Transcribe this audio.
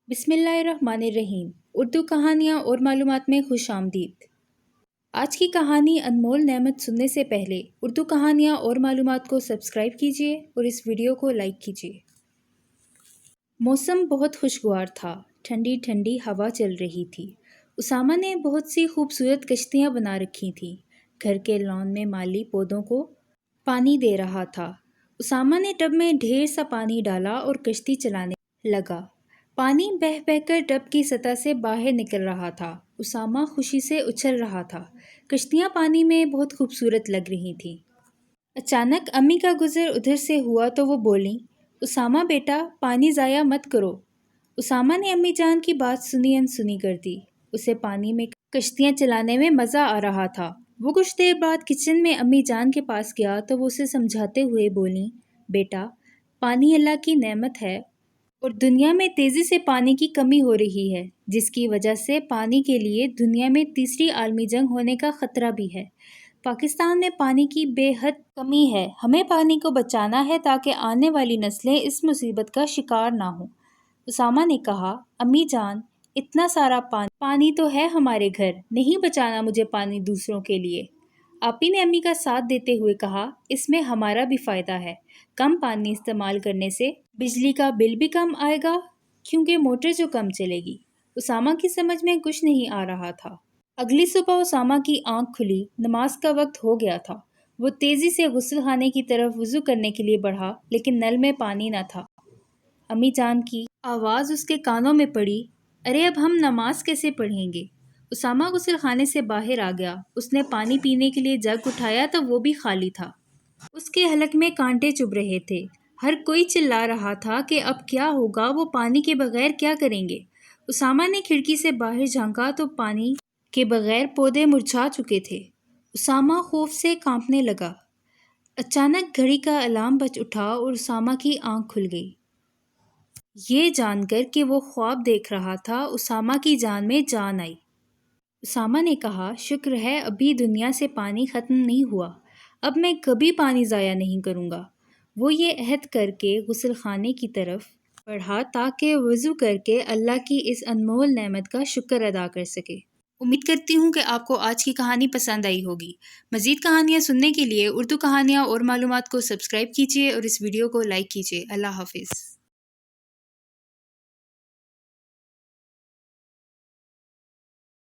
बिस्मिल्लाहिर्रहमानिर्रहीम। उर्दू कहानियाँ और मालूमात में खुश आमदीद। आज की कहानी अनमोल नेमत सुनने से पहले उर्दू कहानियाँ और मालूमात को सब्सक्राइब कीजिए और इस वीडियो को लाइक कीजिए। मौसम बहुत खुशगवार था। ठंडी ठंडी हवा चल रही थी। उसामा ने बहुत सी खूबसूरत कश्तियाँ बना रखी थीं। घर के लॉन में माली पौधों को पानी दे रहा था। उसामा ने टब में ढेर सा पानी डाला और कश्ती चलाने लगा। पानी बह बहकर टब की सतह से बाहर निकल रहा था। उसामा खुशी से उछल रहा था। कश्तियाँ पानी में बहुत खूबसूरत लग रही थीं। अचानक अम्मी का गुज़र उधर से हुआ तो वो बोलीं, उसामा बेटा, पानी ज़ाया मत करो। उसामा ने अम्मी जान की बात सुनी अनसुनी कर दी। उसे पानी में कश्तियाँ चलाने में मज़ा आ रहा था। वो कुछ देर बाद किचन में अम्मी जान के पास गया तो वो उसे समझाते हुए बोलीं, बेटा, पानी अल्लाह की नेमत है और दुनिया में तेज़ी से पानी की कमी हो रही है, जिसकी वजह से पानी के लिए दुनिया में तीसरी आलमी जंग होने का ख़तरा भी है। पाकिस्तान में पानी की बेहद कमी है। हमें पानी को बचाना है ताकि आने वाली नस्लें इस मुसीबत का शिकार ना हों। उसामा ने कहा, अम्मी जान, इतना सारा पानी तो है हमारे घर, नहीं बचाना मुझे पानी दूसरों के लिए। आपी ने अम्मी का साथ देते हुए कहा, इसमें हमारा भी फ़ायदा है। कम पानी इस्तेमाल करने से बिजली का बिल भी कम आएगा क्योंकि मोटर जो कम चलेगी। उसामा की समझ में कुछ नहीं आ रहा था। अगली सुबह उसामा की आंख खुली। नमाज का वक्त हो गया था। वो तेज़ी से गुस्ल खाने की तरफ वज़ू करने के लिए बढ़ा, लेकिन नल में पानी न था। अम्मी जान की आवाज़ उसके कानों में पड़ी, अरे अब हम नमाज कैसे पढ़ेंगे? उसामा गुस्ल खाने से बाहर आ गया। उसने पानी पीने के लिए जग उठाया तो वो भी खाली था। उसके हलक में कांटे चुभ रहे थे। हर कोई चिल्ला रहा था कि अब क्या होगा, वो पानी के बगैर क्या करेंगे। उसामा ने खिड़की से बाहर झांका तो पानी के बगैर पौधे मुरझा चुके थे। उसामा खौफ से कांपने लगा। अचानक घड़ी का अलार्म बज उठा और उसामा की आंख खुल गई। ये जानकर कि वो ख्वाब देख रहा था, उसामा की जान में जान आई। उसामा ने कहा, शुक्र है अभी दुनिया से पानी ख़त्म नहीं हुआ। अब मैं कभी पानी ज़ाया नहीं करूँगा। वो ये अहद करके गुस्ल खाने की तरफ बढ़ा ताकि वज़ू करके अल्लाह की इस अनमोल नेमत का शुक्र अदा कर सके। उम्मीद करती हूँ कि आपको आज की कहानी पसंद आई होगी। मज़ीद कहानियाँ सुनने के लिए उर्दू कहानियाँ और मालूमात को सब्सक्राइब कीजिए और इस वीडियो को लाइक कीजिए। अल्लाह हाफिज़।